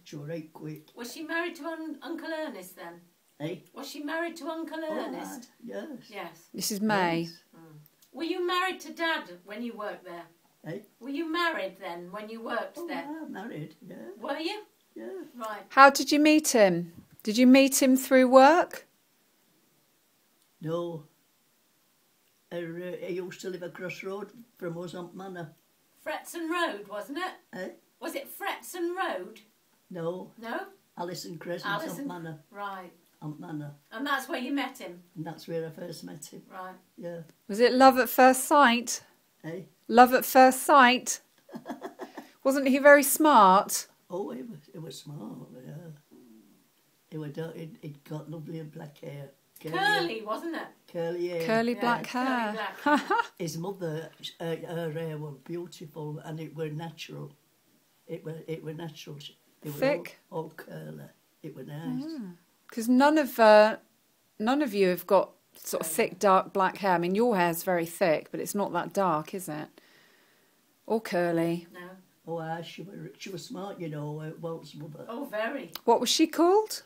she were right quick. Was she married to Uncle Ernest then? Eh? Was she married to Uncle Ernest? Yes. Yes. This is May. Yes. Were you married to Dad when you worked there? Eh? Were you married then when you worked there? I'm married, yeah. Were you? Yeah. Right. How did you meet him? Did you meet him through work? No. He used to live across the road from us on Manor. Fretson Road, wasn't it? Eh? Was it Fretson Road? No. No? Alison Crescent on Manor. Right. On Manor. And that's where you met him? And that's where I first met him. Right. Yeah. Was it love at first sight? Eh? Love at first sight? Wasn't he very smart? Oh, it was smart, yeah. It got lovely and black hair. Curly, wasn't it? Curly hair. Curly black hair. Curly black hair. His mother, her hair was beautiful and it were natural. It were natural. It Thick? Were all curly. It were nice. Because none of you have got sort of thick, dark black hair. I mean, your hair's very thick, but it's not that dark, is it? Or curly. No. Oh, she was smart, you know, Walt's mother. Oh, very. What was she called?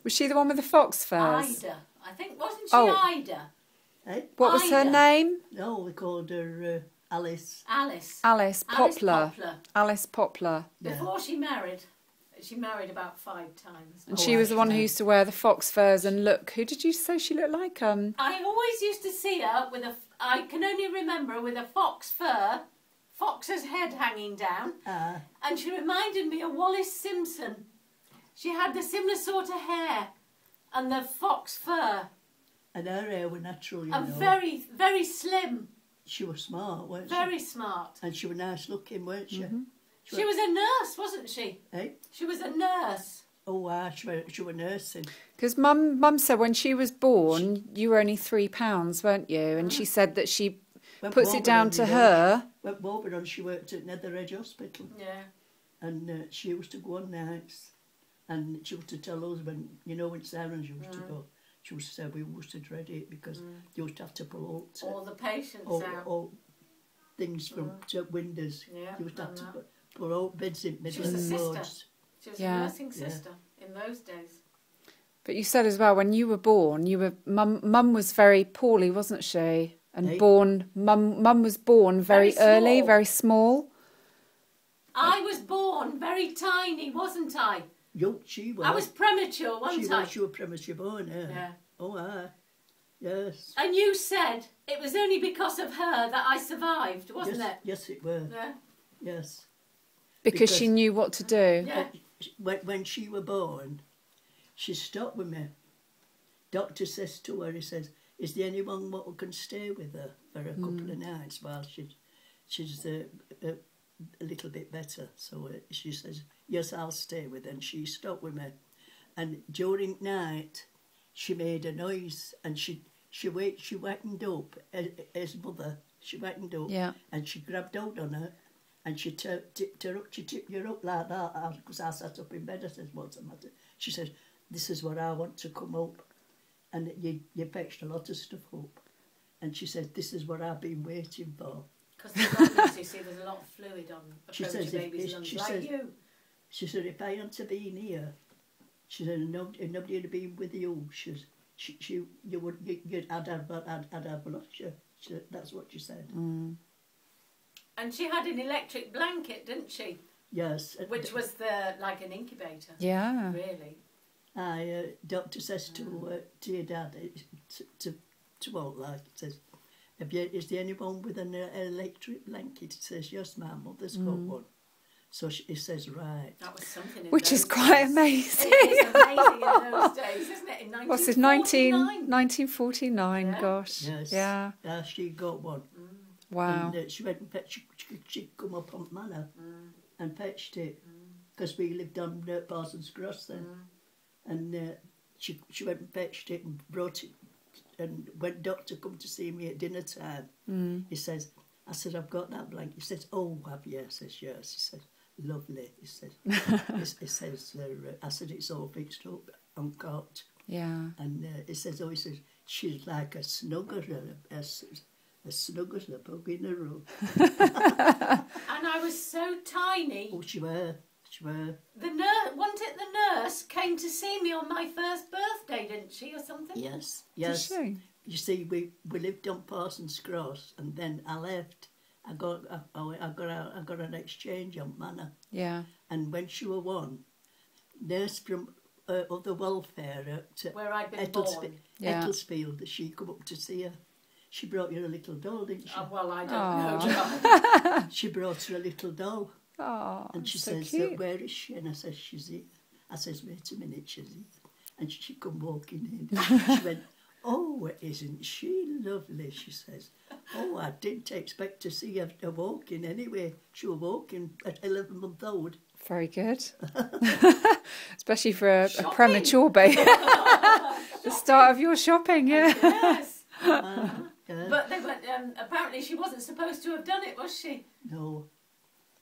Was she the one with the fox furs? Ida. I think, wasn't she Oh. Ida? Eh? What was her Ida. name? No, we called her Alice. Alice. Alice Alice Poplar. Poplar. Alice Poplar. Yeah. Before she married about 5 times. And Oh, she was the one who actually. used to wear the fox furs and look. Who did you say she looked like? I always used to see her with I can only remember her with a fox's head hanging down. And she reminded me of Wallis Simpson. She had the similar sort of hair and the fox fur. And her hair were natural, you And know. very, very slim. She was smart, weren't she? Very smart. And she was nice looking, weren't she? She was a nurse, wasn't she? Eh? She was a nurse. Oh, she was nursing. Because Mum said when she was born, you were only £3, weren't you? And she said that she puts it down to her. Went Wolverhampton, she worked at Netherridge Hospital. Yeah. And she used to go on nights. And she used to tell us when Sarah's used to go, she used to say we used to dread it because you used to have to pull out All the patients out. all things from windows. Yeah, You used to have done to pull out beds in She was a middle sister. roads. She was Yeah. a nursing sister in those days. But you said as well, when you were born, Mum was very poorly, wasn't she? And Hey? Mum was born very Very early, small. very small. I was born very tiny, wasn't I? She was. I was premature, wasn't I? She was premature born, yeah. Yeah. Oh, aye. Yes. And you said it was only because of her that I survived, wasn't yes, it? Yes, it were. Yeah. Yes. Because she knew what to do. Yeah. When she was born, she stopped with me. Doctor says to her, he says, is there anyone what can stay with her for a couple of nights while she's a little bit better? So she says, yes, I'll stay with her. And she stopped with me. And during night, she made a noise and she wakened up, his mother, she wakened up Yeah. and she grabbed out on her and she tipped her up, she tipped her up like that because I sat up in bed. I says, what's the matter? She says, this is what I want to come up. And you fetched a lot of stuff up. And she said, this is what I've been waiting for. Because the lungs, you see, there's a lot of fluid on a She premature says, baby's lungs, she like says- you. She said, if I hadn't been here, she said, nobody would have been with you. I'd have lost you. She said, that's what she said. And she had an electric blanket, didn't she? Yes. Which was like an incubator. Yeah. Really. Doctor says to your dad, to Walt, like, it says, is there anyone with an electric blanket? He says, yes, my mother's got one. So he says, right. That was something in Which those is quite days. amazing. It is amazing in those days, isn't it? In What's this, 1949, Yeah. gosh. Yes. Yeah. She got one. Wow. And she went and fetched, she'd come up on Manor and fetched it because we lived on Parsons Cross then. And she went and fetched it and brought it. And when Doctor come to see me at dinner time, he says, I said, I've got that blanket. He says, oh, have you? I says, yes. He says, lovely. He says, he says, I said, it's all fixed up on cot. Yeah. And he says, she's like a snugger, a snug as a bug in a room. And I was so tiny. Oh, she were. She were. The nurse, wasn't it the nurse came to see me on my first birthday, didn't she, or something? Yes, yes. Did she? You see, we lived on Parsons Cross, and then I left. I got an exchange on Manor, Yeah. and when she were one, nurse from other welfare at Where I'd been born. Yeah. Ecclesfield, she come up to see her. She brought you a little doll, didn't she? Well, I don't Aw. know. She brought her a little doll, Oh, and she so says, cute. "Where is she?" And I says, "She's here." I says, "Wait a minute, she's here." And she come walking in. She went, "Oh, isn't she lovely?" She says, "Oh, I didn't expect to see her walking anyway. She was walking at 11 months old." Very good. Especially for a Shopping. premature baby. The start of your shopping, yeah. Yes. Yeah. But they went, apparently she wasn't supposed to have done it, was she? No.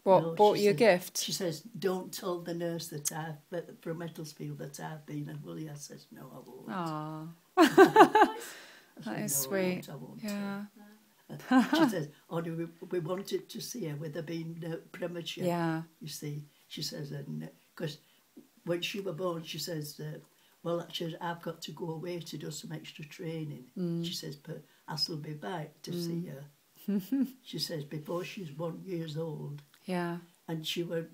What, No, bought she you a said- gift? She says, "Don't tell the nurse that from Ecclesfield that I've been." And Willie, I says, "No, I won't." Aw, I that said, is "No, I sweet. won't, I won't." Yeah. She says, "Oh, no, we wanted to see her with her being premature." Yeah. You see, she says, and because when she was born, she says, "Well, she says, I've got to go away to do some extra training." She says, "But I shall be back to see her." She says, "Before she's 1 year old." Yeah. And you were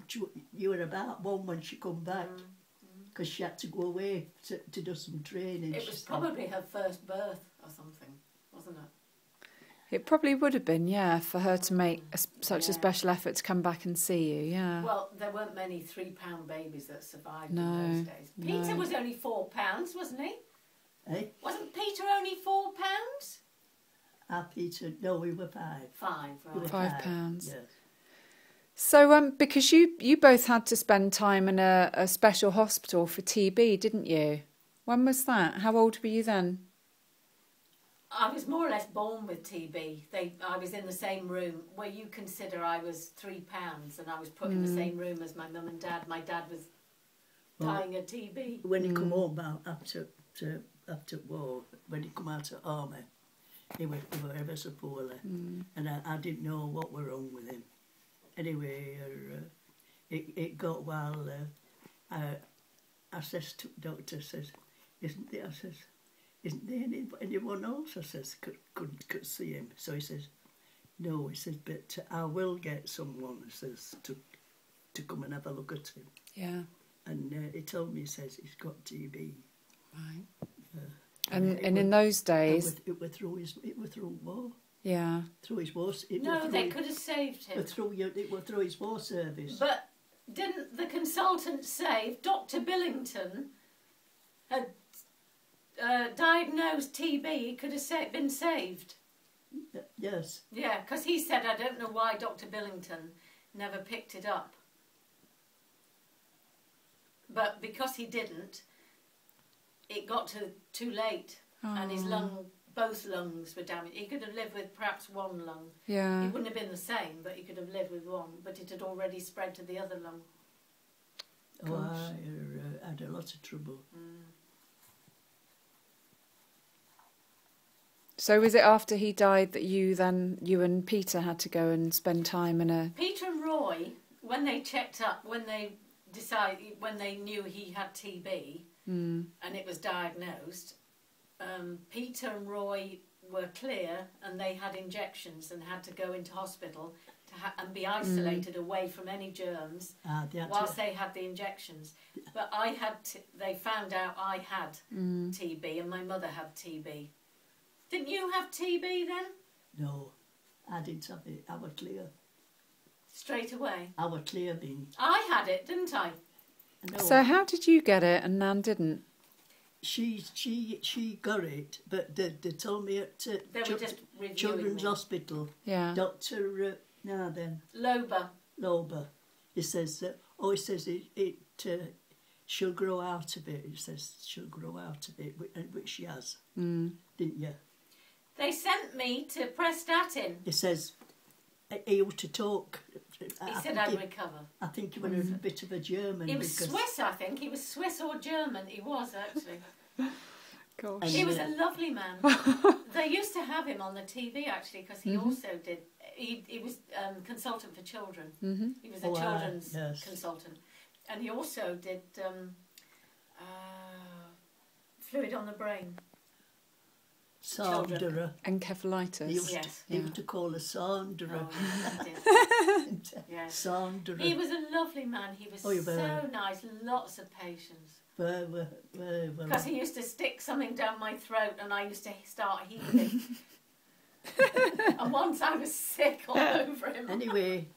about one when she come back, because she had to go away to do some training. It she was said. probably her first birth or something, wasn't it? It probably would have been, yeah, for her to make such a Yeah. special effort to come back and see you, yeah. Well, there weren't many 3-pound babies that survived No, in those days. Peter no. was only 4 pounds, wasn't he? Eh? Wasn't Peter only 4 pounds? Peter, no, we were 5. 5, We were right. £5. Yes. So, because you both had to spend time in a special hospital for TB, didn't you? When was that? How old were you then? I was more or less born with TB. I was in the same room where you consider I was 3 pounds, and I was put in the same room as my mum and dad. My dad was dying of TB. When he come home after war, when he come out of army, he were ever so poorly, and I didn't know what were wrong with him. Anyway, it got well. I says to the doctor, says, "Isn't there?" I says, "Isn't there anyone else?" I says, could see him. So he says, "No." He says, "But I will get someone," he says, to come and have a look at him. Yeah. And he told me, he says, he's got TB. Right. And And in those days, It were through war. yeah. Through his war. No, they could have saved him. It were through his war service. But didn't the consultant say if Dr. Billington had diagnosed TB, he could have been saved? Yes. Yeah, because he said, I don't know why Dr. Billington never picked it up. But because he didn't, it got too late, and his both lungs were damaged. He could have lived with perhaps one lung. Yeah. It wouldn't have been the same, but he could have lived with one. But it had already spread to the other lung. Oh, I had a lot of trouble. So was it after he died that you and Peter had to go and spend time in a... Peter and Roy, when they checked up, when they knew he had TB and it was diagnosed, Peter and Roy were clear, and they had injections and had to go into hospital and be isolated away from any germs whilst they had the injections. But they found out I had TB, and my mother had TB. Didn't you have TB then? No, I didn't have it. I was clear. Straight away? I was clear then. I had it, didn't I? No, So how did you get it and Nan didn't? she got it, but they told me at They were just reviewing Children's me. Hospital, Yeah. Dr. Loba. He says, she'll grow out of it. He says she'll grow out of it, which she has, didn't you? They sent me to Prestatyn. He says he used to talk. He said I'd recover. I think he was a bit of a German. He was Swiss, I think. He was Swiss or German. He was, actually. Gosh. He was a lovely man. They used to have him on the TV, actually, because he also did... He was consultant for children. He was a children's consultant. And he also did fluid on the brain. Saunderer. Encephalitis. He used, Yes. he used to call a Saunderer. Oh, he did. Yes. Saunderer. He was a lovely man. He was so nice, lots of patience. Very well. Because he used to stick something down my throat and I used to start heaving. And once I was sick all over him. Anyway,